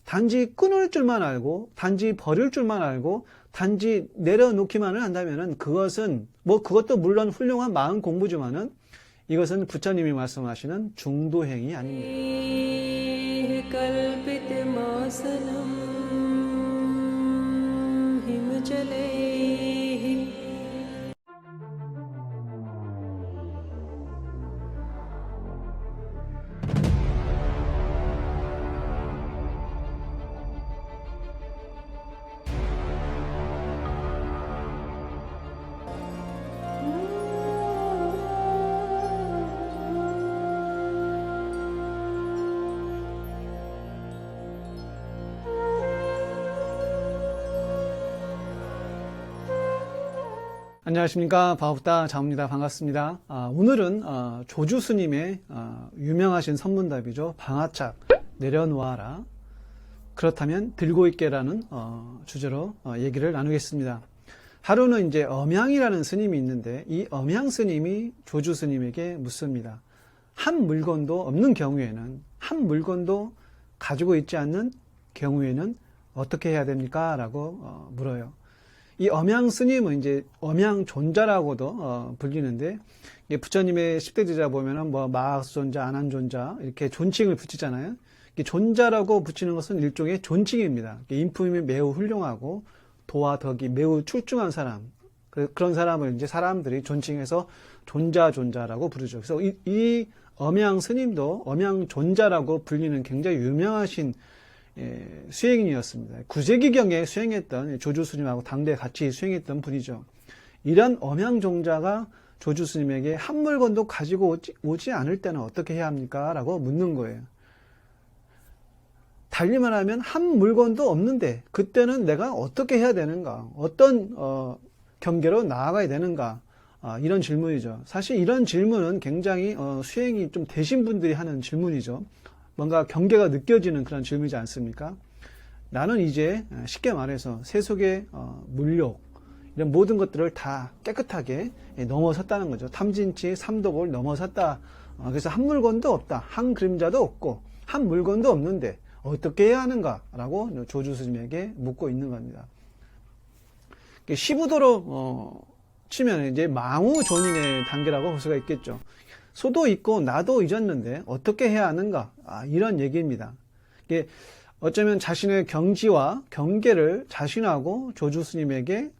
단지 끊을 줄만 알고, 단지 버릴 줄만 알고, 단지 내려놓기만을 한다면은 그것은, 그것도 물론 훌륭한 마음 공부지만은 이것은 부처님이 말씀하시는 중도행위 아닙니다. 안녕하십니까. 바오부다 자오입니다. 반갑습니다. 오늘은 조주 스님의 유명하신 선문답이죠. 방아착 내려놓아라. 그렇다면 들고 있게라는 주제로 얘기를 나누겠습니다. 하루는 이제 엄양이라는 스님이 있는데 이 엄양 스님이 조주 스님에게 묻습니다. 한 물건도 없는 경우에는, 한 물건도 가지고 있지 않는 경우에는 어떻게 해야 됩니까? 라고 물어요. 이 엄양 스님은 이제 엄양존자라고도 불리는데, 부처님의 10대 제자 보면은 마하스존자, 안한존자 이렇게 존칭을 붙이잖아요. 존자라고 붙이는 것은 일종의 존칭입니다. 인품이 매우 훌륭하고 도와 덕이 매우 출중한 사람, 그런 사람을 이제 사람들이 존칭해서 존자라고 부르죠. 그래서 이 엄양 스님도 엄양존자라고 불리는 굉장히 유명하신 수행인이었습니다. 9세기경에 수행했던 조주 스님하고 당대에 같이 수행했던 분이죠. 이런 엄양종자가 조주 스님에게 한 물건도 가지고 오지 않을 때는 어떻게 해야 합니까? 라고 묻는 거예요. 달리 말하면 한 물건도 없는데 그때는 내가 어떻게 해야 되는가? 어떤 경계로 나아가야 되는가? 이런 질문이죠. 사실 이런 질문은 굉장히 수행이 좀 되신 분들이 하는 질문이죠. 뭔가 경계가 느껴지는 그런 질문이지 않습니까? 나는 이제 쉽게 말해서 세속의 물욕, 이런 모든 것들을 다 깨끗하게 넘어섰다는 거죠. 탐진치, 삼독을 넘어섰다. 그래서 한 물건도 없다. 한 그림자도 없고 한 물건도 없는데 어떻게 해야 하는가라고 조주 스님에게 묻고 있는 겁니다. 시부도로 치면 이제 망우존인의 단계라고 볼 수가 있겠죠. 소도 있고 나도 잊었는데 어떻게 해야 하는가? 이런 얘기입니다. 어쩌면 자신의 경지와 경계를 자신하고 조주 스님에게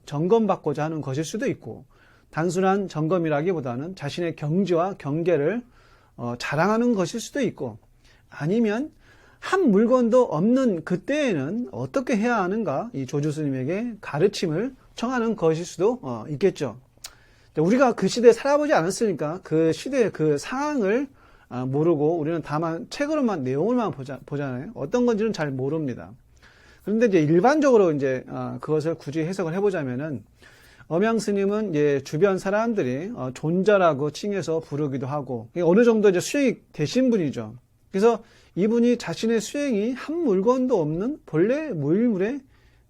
점검받고자 하는 것일 수도 있고, 단순한 점검이라기보다는 자신의 경지와 경계를 자랑하는 것일 수도 있고, 아니면 한 물건도 없는 그때에는 어떻게 해야 하는가? 이 조주 스님에게 가르침을 청하는 것일 수도 있겠죠. 우리가 그 시대에 살아보지 않았으니까 그 시대의 그 상황을 모르고 우리는 다만 책으로만 내용을만 보잖아요. 어떤 건지는 잘 모릅니다. 그런데 이제 일반적으로 이제 그것을 굳이 해석을 해보자면은 엄양 스님은 이제 주변 사람들이 존자라고 칭해서 부르기도 하고 어느 정도 이제 수행이 되신 분이죠. 그래서 이분이 자신의 수행이 한 물건도 없는 본래 무일물의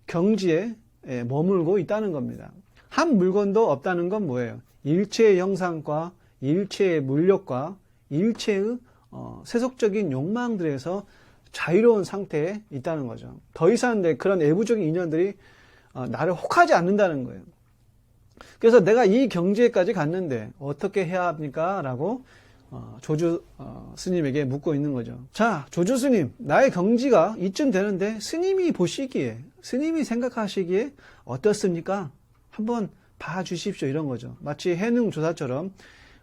경지에 머물고 있다는 겁니다. 한 물건도 없다는 건 뭐예요? 일체의 형상과 일체의 물력과 일체의 세속적인 욕망들에서 자유로운 상태에 있다는 거죠. 더 이상 그런 외부적인 인연들이 나를 혹하지 않는다는 거예요. 그래서 내가 이 경지에까지 갔는데 어떻게 해야 합니까? 라고 조주 스님에게 묻고 있는 거죠. 자, 조주 스님, 나의 경지가 이쯤 되는데 스님이 보시기에, 스님이 생각하시기에 어떻습니까? 한번 봐주십시오. 이런 거죠. 마치 해능조사처럼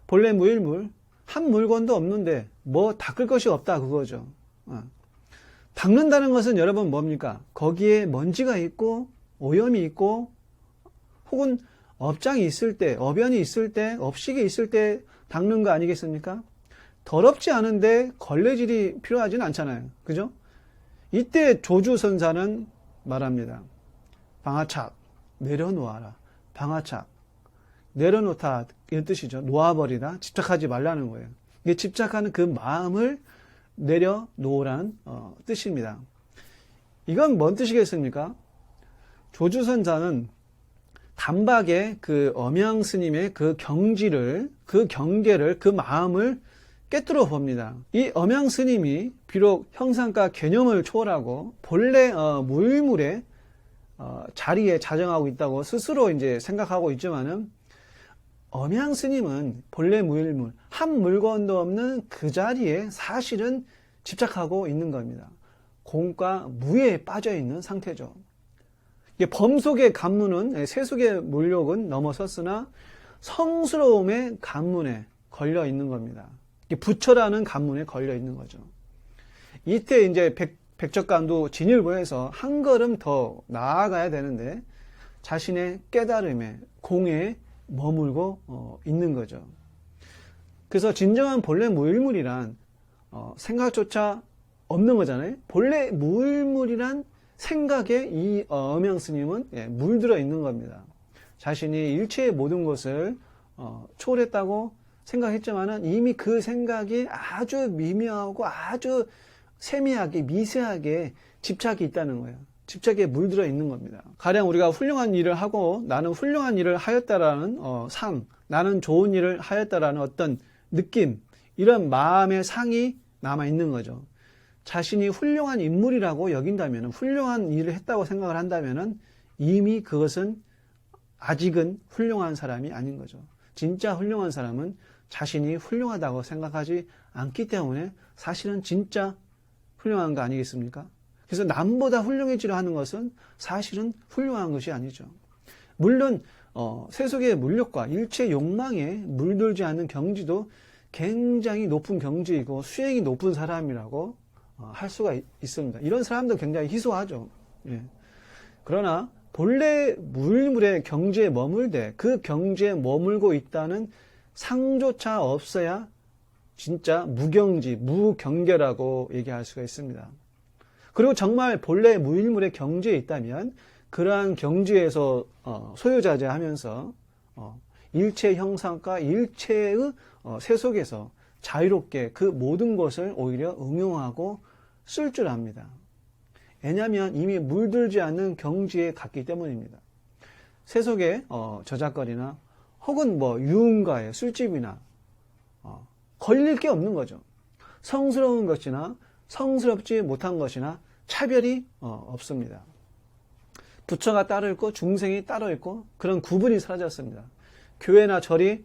본래 무일물, 한 물건도 없는데 뭐 닦을 것이 없다 그거죠. 닦는다는 것은 여러분 뭡니까? 거기에 먼지가 있고 오염이 있고 혹은 업장이 있을 때, 어변이 있을 때, 업식이 있을 때 닦는 거 아니겠습니까? 더럽지 않은데 걸레질이 필요하지는 않잖아요. 그죠? 이때 조주선사는 말합니다. 방아착 내려놓아라. 방아착 내려놓다 이런 뜻이죠. 놓아버리다, 집착하지 말라는 거예요. 이게 집착하는 그 마음을 내려놓으라는 뜻입니다. 이건 뭔 뜻이겠습니까? 조주선사는 단박에 그 엄양 스님의 그 경지를, 그 경계를, 그 마음을 꿰뚫어 봅니다. 이 엄양 스님이 비록 형상과 개념을 초월하고 본래 무일물의 자리에 자정하고 있다고 스스로 이제 생각하고 있지만은, 엄양 스님은 본래 무일물, 한 물건도 없는 그 자리에 사실은 집착하고 있는 겁니다. 공과 무에 빠져 있는 상태죠. 범속의 간문은, 세속의 물욕은 넘어섰으나 성스러움의 간문에 걸려 있는 겁니다. 부처라는 간문에 걸려 있는 거죠. 이때 이제 백적간도 진일보해서 한 걸음 더 나아가야 되는데 자신의 깨달음에, 공에 머물고 있는 거죠. 그래서 진정한 본래 무일물이란 생각조차 없는 거잖아요. 본래 무일물이란 생각에 이 엄양 스님은 물들어 있는 겁니다. 자신이 일체의 모든 것을 초월했다고 생각했지만은 이미 그 생각이 아주 미묘하고 아주 세미하게, 미세하게 집착이 있다는 거예요. 집착에 물들어 있는 겁니다. 가령 우리가 훌륭한 일을 하고 나는 훌륭한 일을 하였다라는 상, 나는 좋은 일을 하였다라는 어떤 느낌, 이런 마음의 상이 남아 있는 거죠. 자신이 훌륭한 인물이라고 여긴다면, 훌륭한 일을 했다고 생각을 한다면 이미 그것은 아직은 훌륭한 사람이 아닌 거죠. 진짜 훌륭한 사람은 자신이 훌륭하다고 생각하지 않기 때문에 사실은 진짜 훌륭한 거 아니겠습니까? 그래서 남보다 훌륭해지려 하는 것은 사실은 훌륭한 것이 아니죠. 물론 세속의 물욕과 일체 욕망에 물들지 않는 경지도 굉장히 높은 경지이고 수행이 높은 사람이라고 할 수가 있습니다. 이런 사람도 굉장히 희소하죠. 예. 그러나 본래 무일물의 경지에 머물되 그 경지에 머물고 있다는 상조차 없어야 진짜 무경지, 무경계라고 얘기할 수가 있습니다. 그리고 정말 본래 무일물의 경지에 있다면 그러한 경지에서 소유자재하면서 일체 형상과 일체의 세속에서 자유롭게 그 모든 것을 오히려 응용하고 쓸 줄 압니다. 왜냐하면 이미 물들지 않는 경지에 갔기 때문입니다. 세속의 저작거리나 혹은 유흥가의 술집이나 걸릴 게 없는 거죠. 성스러운 것이나 성스럽지 못한 것이나 차별이 없습니다. 부처가 따로 있고 중생이 따로 있고 그런 구분이 사라졌습니다. 교회나 절이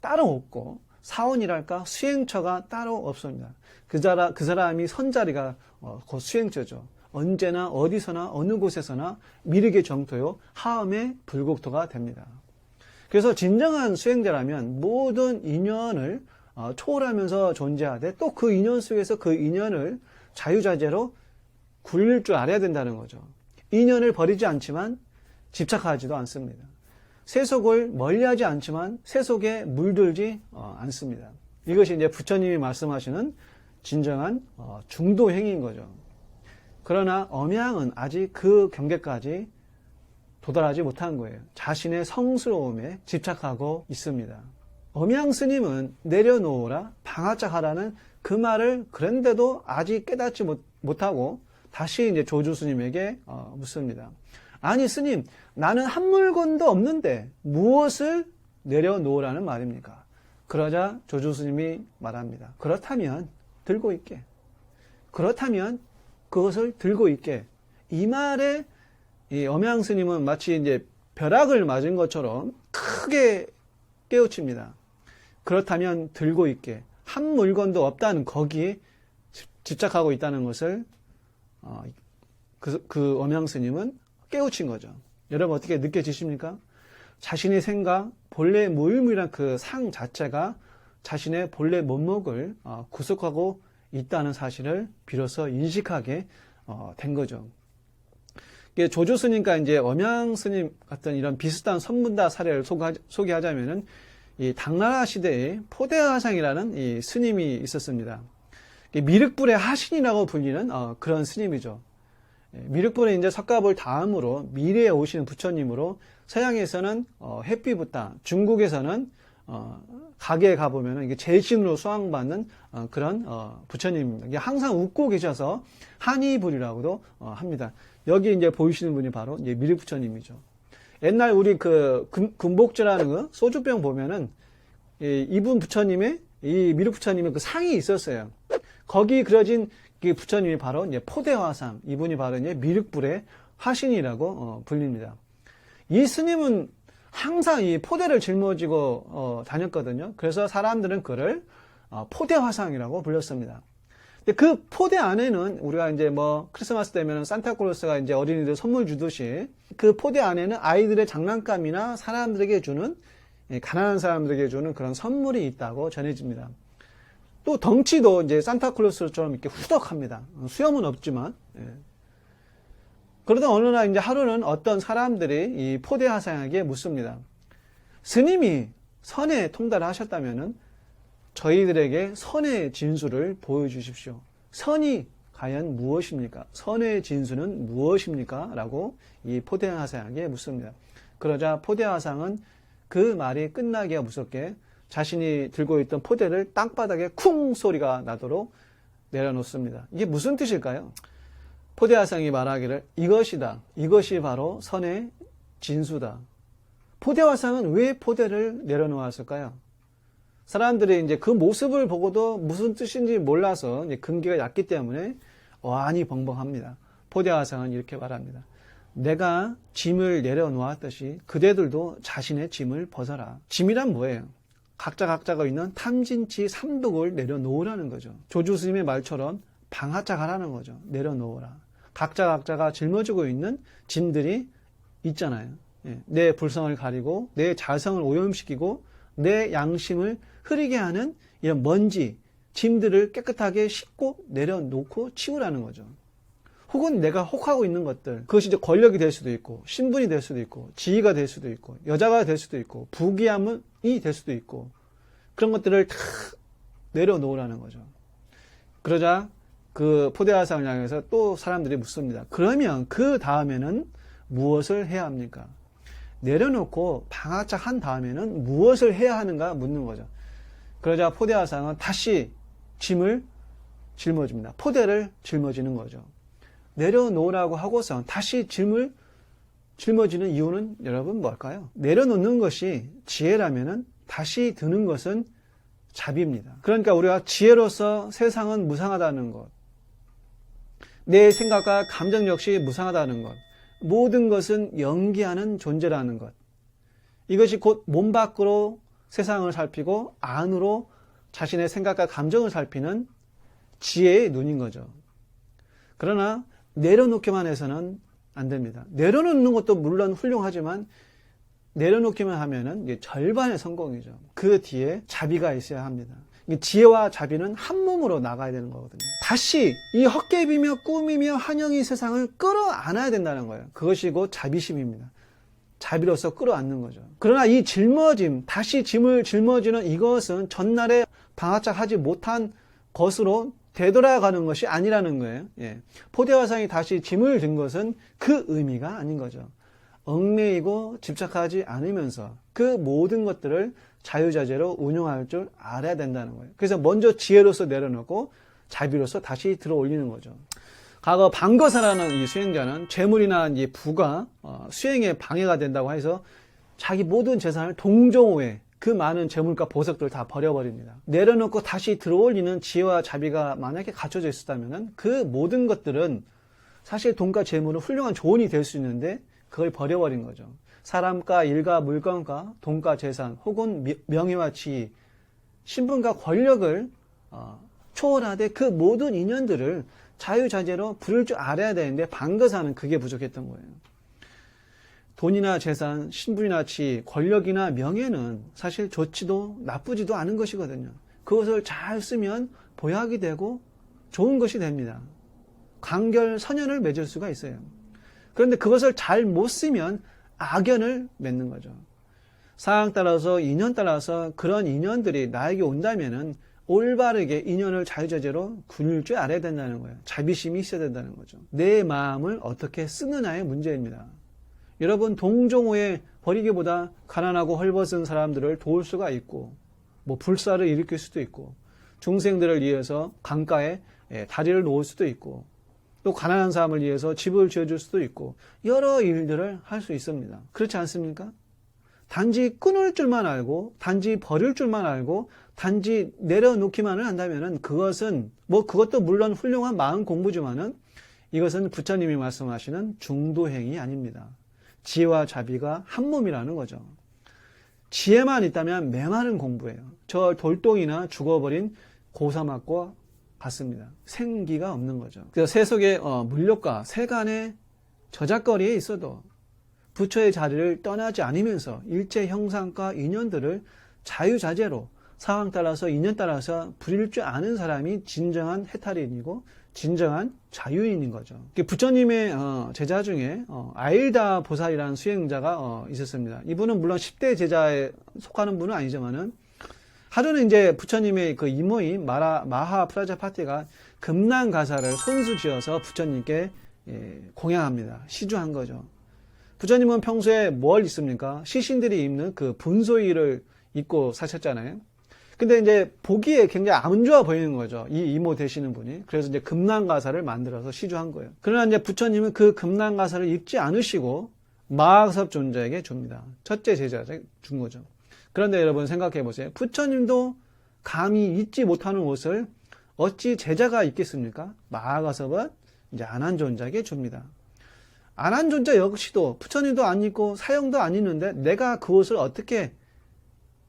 따로 없고 사원이랄까 수행처가 따로 없습니다. 그 사람이 선 자리가 곧 수행처죠. 언제나 어디서나 어느 곳에서나 미륵의 정토요 하음의 불국토가 됩니다. 그래서 진정한 수행자라면 모든 인연을 초월하면서 존재하되 또 그 인연 속에서 그 인연을 자유자재로 굴릴 줄 알아야 된다는 거죠. 인연을 버리지 않지만 집착하지도 않습니다. 세속을 멀리하지 않지만 세속에 물들지 않습니다. 이것이 이제 부처님이 말씀하시는 진정한 중도행위인 거죠. 그러나 엄양은 아직 그 경계까지 도달하지 못한 거예요. 자신의 성스러움에 집착하고 있습니다. 엄양 스님은 내려놓으라, 방아짝하라는 그 말을 그런데도 아직 깨닫지 못하고 다시 이제 조주 스님에게 묻습니다. 아니 스님, 나는 한 물건도 없는데 무엇을 내려놓으라는 말입니까? 그러자 조주 스님이 말합니다. 그렇다면 들고 있게. 그렇다면 그것을 들고 있게. 이 말에 이 엄양 스님은 마치 이제 벼락을 맞은 것처럼 크게 깨우칩니다. 그렇다면 들고 있게. 한 물건도 없다는 거기에 집착하고 있다는 것을 그 엄양 스님은 깨우친 거죠. 여러분 어떻게 느껴지십니까? 자신의 생각, 본래 무일무이란 그 상 자체가 자신의 본래 면목을 구속하고 있다는 사실을 비로소 인식하게 된 거죠. 조조 스님과 이제 엄양 스님 같은 이런 비슷한 선문다 사례를 소개하자면은 이 당나라 시대에 포대화상이라는 이 스님이 있었습니다. 미륵불의 하신이라고 불리는 그런 스님이죠. 미륵불은 이제 석가볼 다음으로 미래에 오시는 부처님으로 서양에서는 햇비부타, 중국에서는 가게에 가보면 이게 제신으로 수양받는 그런 부처님입니다. 이게 항상 웃고 계셔서 한의불이라고도 합니다. 여기 이제 보이시는 분이 바로 이제 미륵 부처님이죠. 옛날 우리 그 금복주라는 거 소주병 보면은 이분 부처님의 이 미륵 부처님의 그 상이 있었어요. 거기 그려진 그 부처님이 바로 이제 포대화상, 이분이 바로 이제 미륵불의 화신이라고 불립니다. 이 스님은 항상 이 포대를 짊어지고 다녔거든요. 그래서 사람들은 그를 포대화상이라고 불렸습니다. 근데 그 포대 안에는 우리가 이제 뭐 크리스마스 되면 산타클로스가 이제 어린이들 선물 주듯이 그 포대 안에는 아이들의 장난감이나 사람들에게 주는, 가난한 사람들에게 주는 그런 선물이 있다고 전해집니다. 또 덩치도 이제 산타클로스처럼 이렇게 후덕합니다. 수염은 없지만. 그러다 어느 날 이제 하루는 어떤 사람들이 이 포대화상에게 묻습니다. 스님이 선의 통달을 하셨다면은 저희들에게 선의 진수를 보여주십시오. 선이 과연 무엇입니까? 선의 진수는 무엇입니까? 라고 이 포대화상에게 묻습니다. 그러자 포대화상은 그 말이 끝나기가 무섭게 자신이 들고 있던 포대를 땅바닥에 쿵 소리가 나도록 내려놓습니다. 이게 무슨 뜻일까요? 포대화상이 말하기를 이것이다. 이것이 바로 선의 진수다. 포대화상은 왜 포대를 내려놓았을까요? 사람들이 이제 그 모습을 보고도 무슨 뜻인지 몰라서 이제 근기가 얕기 때문에 어안이 벙벙합니다. 포대화상은 이렇게 말합니다. 내가 짐을 내려놓았듯이 그대들도 자신의 짐을 벗어라. 짐이란 뭐예요? 각자가 있는 탐진치 삼독을 내려놓으라는 거죠. 조주 스님의 말처럼 방하짝하라는 거죠. 내려놓으라. 각자가 짊어지고 있는 짐들이 있잖아요. 내 불성을 가리고 내 자성을 오염시키고 내 양심을 흐리게 하는 이런 먼지, 짐들을 깨끗하게 씻고 내려놓고 치우라는 거죠. 혹은 내가 혹하고 있는 것들, 그것이 이제 권력이 될 수도 있고 신분이 될 수도 있고 지위가 될 수도 있고 여자가 될 수도 있고 부귀함이 될 수도 있고 그런 것들을 다 내려놓으라는 거죠. 그러자 그 포대화상을 향해서 또 사람들이 묻습니다. 그러면 그 다음에는 무엇을 해야 합니까? 내려놓고 방아짝 한 다음에는 무엇을 해야 하는가 묻는 거죠. 그러자 포대화상은 다시 짐을 짊어집니다. 포대를 짊어지는 거죠. 내려놓으라고 하고서 다시 짐을 짊어지는 이유는 여러분 뭘까요? 내려놓는 것이 지혜라면은 다시 드는 것은 자비입니다. 그러니까 우리가 지혜로서 세상은 무상하다는 것, 내 생각과 감정 역시 무상하다는 것, 모든 것은 연기하는 존재라는 것, 이것이 곧 몸 밖으로 세상을 살피고 안으로 자신의 생각과 감정을 살피는 지혜의 눈인 거죠. 그러나 내려놓기만 해서는 안 됩니다. 내려놓는 것도 물론 훌륭하지만 내려놓기만 하면은 절반의 성공이죠. 그 뒤에 자비가 있어야 합니다. 지혜와 자비는 한 몸으로 나가야 되는 거거든요. 다시 이 헛개비며 꿈이며 환영의 세상을 끌어안아야 된다는 거예요. 그것이 곧 자비심입니다. 자비로서 끌어안는 거죠. 그러나 이 짊어짐, 다시 짐을 짊어지는 이것은 전날에 방아짝하지 못한 것으로 되돌아가는 것이 아니라는 거예요. 포대화상이 다시 짐을 든 것은 그 의미가 아닌 거죠. 얽매이고 집착하지 않으면서 그 모든 것들을 자유자재로 운용할 줄 알아야 된다는 거예요. 그래서 먼저 지혜로서 내려놓고 자비로서 다시 들어 올리는 거죠. 과거 방거사라는 이 수행자는 재물이나 이 부가 수행에 방해가 된다고 해서 자기 모든 재산을 동종호에 그 많은 재물과 보석들을 다 버려버립니다. 내려놓고 다시 들어올리는 지혜와 자비가 만약에 갖춰져 있었다면 그 모든 것들은 사실 돈과 재물은 훌륭한 조언이 될 수 있는데 그걸 버려버린 거죠. 사람과 일과 물건과 돈과 재산 혹은 명예와 지위, 신분과 권력을 초월하되 그 모든 인연들을 자유자재로 부를 줄 알아야 되는데 방거사는 그게 부족했던 거예요. 돈이나 재산, 신분이나 지위, 권력이나 명예는 사실 좋지도 나쁘지도 않은 것이거든요. 그것을 잘 쓰면 보약이 되고 좋은 것이 됩니다. 광결선연을 맺을 수가 있어요. 그런데 그것을 잘 못 쓰면 악연을 맺는 거죠. 상황 따라서 인연 따라서 그런 인연들이 나에게 온다면은 올바르게 인연을 자유자재로 굴릴 줄 알아야 된다는 거예요. 자비심이 있어야 된다는 거죠. 내 마음을 어떻게 쓰느냐의 문제입니다. 여러분 동종호에 버리기보다 가난하고 헐벗은 사람들을 도울 수가 있고 불사를 일으킬 수도 있고 중생들을 위해서 강가에 다리를 놓을 수도 있고 또 가난한 사람을 위해서 집을 지어줄 수도 있고 여러 일들을 할 수 있습니다. 그렇지 않습니까? 단지 끊을 줄만 알고 단지 버릴 줄만 알고 단지 내려놓기만을 한다면은 그것은 그것도 물론 훌륭한 마음 공부지만은 이것은 부처님이 말씀하시는 중도행이 아닙니다. 지혜와 자비가 한 몸이라는 거죠. 지혜만 있다면 메마른 공부예요. 저 돌덩이나 죽어버린 고사막과 같습니다. 생기가 없는 거죠. 그래서 세속의 물욕과 세간의 저작거리에 있어도 부처의 자리를 떠나지 않으면서 일체 형상과 인연들을 자유자재로 상황 따라서 인연 따라서 부릴 줄 아는 사람이 진정한 해탈인이고 진정한 자유인인 거죠. 부처님의 제자 중에 아일다 보살이라는 수행자가 있었습니다. 이분은 물론 10대 제자에 속하는 분은 아니지만은 하루는 이제 부처님의 그 이모인 마하 프라자파티가 금난가사를 손수지어서 부처님께 공양합니다. 시주한 거죠. 부처님은 평소에 뭘 입습니까? 시신들이 입는 그 분소衣를 입고 사셨잖아요. 근데 이제 보기에 굉장히 안 좋아 보이는 거죠. 이 이모 되시는 분이. 그래서 이제 금난가사를 만들어서 시주한 거예요. 그러나 이제 부처님은 그 금난가사를 입지 않으시고 마하섭 존자에게 줍니다. 첫째 제자에게 준 거죠. 그런데 여러분 생각해 보세요. 부처님도 감히 입지 못하는 옷을 어찌 제자가 입겠습니까? 마하섭은 이제 안한존자에게 줍니다. 안한존자 역시도 부처님도 안 입고 사형도 안 입는데 내가 그 옷을 어떻게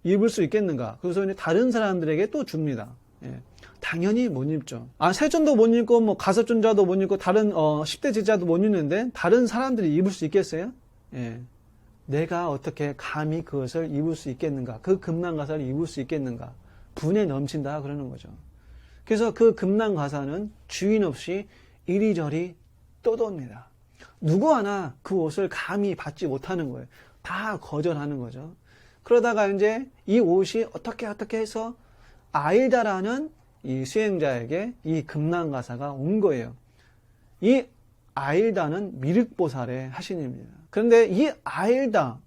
입을 수 있겠는가? 그래서 이제 다른 사람들에게 또 줍니다. 예. 당연히 못 입죠. 세존도 못 입고 가섭존자도 못 입고 다른 10대 제자도 못 입는데 다른 사람들이 입을 수 있겠어요? 예. 내가 어떻게 감히 그것을 입을 수 있겠는가? 그 금난가사를 입을 수 있겠는가? 분에 넘친다 그러는 거죠. 그래서 그 금난가사는 주인 없이 이리저리 떠돕니다. 누구 하나 그 옷을 감히 받지 못하는 거예요. 다 거절하는 거죠. 그러다가 이제 이 옷이 어떻게 해서 아일다라는 이 수행자에게 이 금난가사가 온 거예요. 이 아일다는 미륵보살의 하신입니다. 그런데 이 아일다,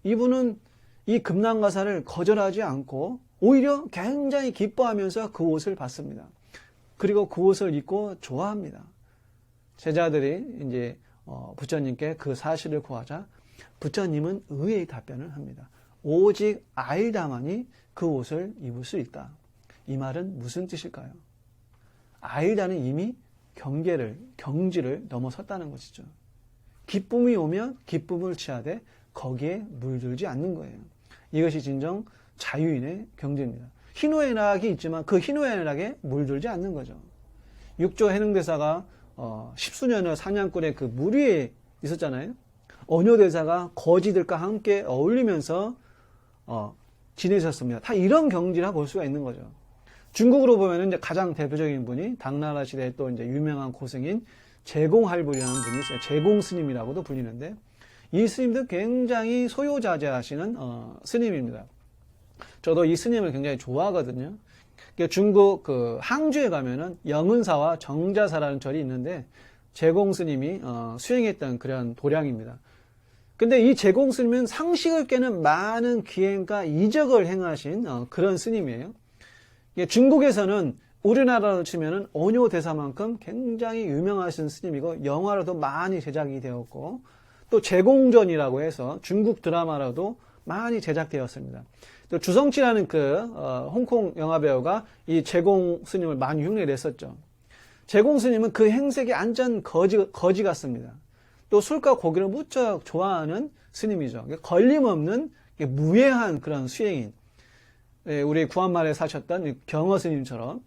이분은 이 금난가사를 거절하지 않고 오히려 굉장히 기뻐하면서 그 옷을 받습니다. 그리고 그 옷을 입고 좋아합니다. 제자들이 이제 부처님께 그 사실을 구하자 부처님은 의외의 답변을 합니다. 오직 아일다만이 그 옷을 입을 수 있다. 이 말은 무슨 뜻일까요? 아일다는 이미 경지를 넘어섰다는 것이죠. 기쁨이 오면 기쁨을 취하되 거기에 물들지 않는 거예요. 이것이 진정 자유인의 경지입니다. 희노애락이 있지만 그 희노애락에 물들지 않는 거죠. 육조 해능대사가 십수년을 사냥꾼의 그 물 위에 있었잖아요. 언효대사가 거지들과 함께 어울리면서 지내셨습니다. 다 이런 경지라 볼 수가 있는 거죠. 중국으로 보면 이제 가장 대표적인 분이 당나라 시대에 또 이제 유명한 고승인 제공할불이라는 분이 있어요. 제공스님이라고도 불리는데 이 스님도 굉장히 소요자재하시는 스님입니다. 저도 이 스님을 굉장히 좋아하거든요. 중국 그 항주에 가면은 영은사와 정자사라는 절이 있는데 제공스님이 수행했던 그런 도량입니다. 근데 이 제공스님은 상식을 깨는 많은 기행과 이적을 행하신 그런 스님이에요. 중국에서는 우리나라로 치면은 언효대사만큼 굉장히 유명하신 스님이고 영화로도 많이 제작이 되었고 또 제공전이라고 해서 중국 드라마로도 많이 제작되었습니다. 또 주성치라는 그 홍콩 영화배우가 이 제공 스님을 많이 흉내냈었죠. 제공 스님은 그 행색이 완전 거지 같습니다. 또 술과 고기를 무척 좋아하는 스님이죠. 걸림없는 무예한 그런 수행인. 우리 구한말에 사셨던 경어 스님처럼.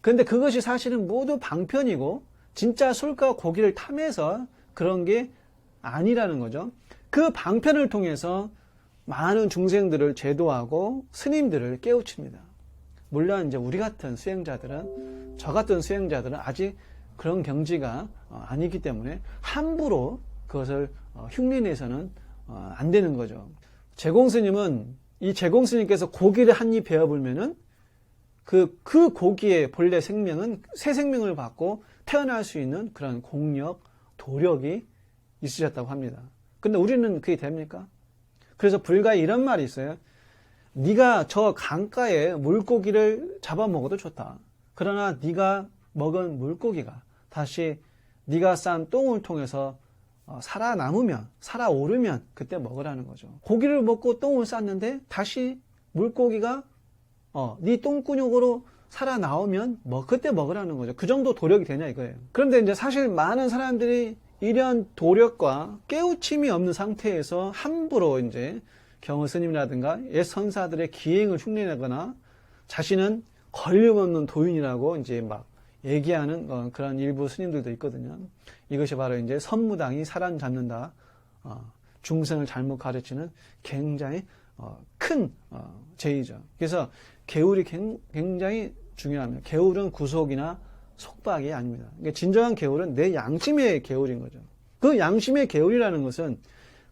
그런데 그것이 사실은 모두 방편이고 진짜 술과 고기를 탐해서 그런 게 아니라는 거죠. 그 방편을 통해서 많은 중생들을 제도하고 스님들을 깨우칩니다. 물론 이제 우리 같은 수행자들은, 저 같은 수행자들은 아직 그런 경지가 아니기 때문에 함부로 그것을 흉내내서는 안 되는 거죠. 제공스님은 이 제공스님께서 고기를 한 입 베어불면은 그 고기의 본래 생명은 새 생명을 받고 태어날 수 있는 그런 공력, 도력이 있으셨다고 합니다. 근데 우리는 그게 됩니까? 그래서 불가에 이런 말이 있어요. 네가 저 강가에 물고기를 잡아먹어도 좋다. 그러나 네가 먹은 물고기가 다시 네가 싼 똥을 통해서 살아남으면, 살아오르면 그때 먹으라는 거죠. 고기를 먹고 똥을 쌌는데 다시 물고기가 네 똥근육으로 살아나오면 그때 먹으라는 거죠. 그 정도 도력이 되냐 이거예요. 그런데 이제 사실 많은 사람들이 이런 도력과 깨우침이 없는 상태에서 함부로 이제 경호 스님이라든가 옛 선사들의 기행을 흉내내거나 자신은 걸림없는 도인이라고 이제 막 얘기하는 그런 일부 스님들도 있거든요. 이것이 바로 이제 선무당이 사람 잡는다, 중생을 잘못 가르치는 굉장히 큰 죄이죠. 그래서 계율이 굉장히 중요합니다. 계율은 구속이나 속박이 아닙니다. 그러니까 진정한 계율은 내 양심의 계율인 거죠. 그 양심의 계율이라는 것은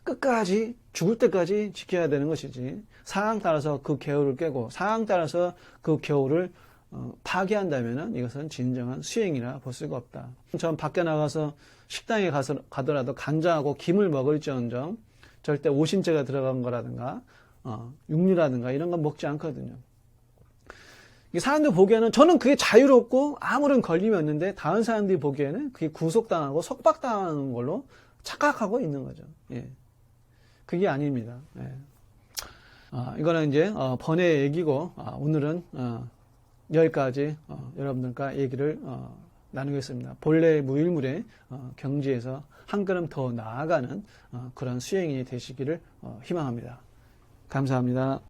끝까지 죽을 때까지 지켜야 되는 것이지, 상황 따라서 그 계율을 깨고 상황 따라서 그 계율을 파괴한다면 이것은 진정한 수행이라 볼 수가 없다. 전 밖에 나가서 식당에 가더라도 간장하고 김을 먹을지언정 절대 오신채가 들어간 거라든가 육류라든가 이런 건 먹지 않거든요. 사람들 보기에는 저는 그게 자유롭고 아무런 걸림이 없는데 다른 사람들이 보기에는 그게 구속당하고 속박당하는 걸로 착각하고 있는 거죠. 예. 그게 아닙니다. 예. 이거는 이제 번외의 얘기고, 오늘은 여기까지 여러분들과 얘기를 나누겠습니다. 본래 무일물의 경지에서 한 걸음 더 나아가는 그런 수행이 되시기를 희망합니다. 감사합니다.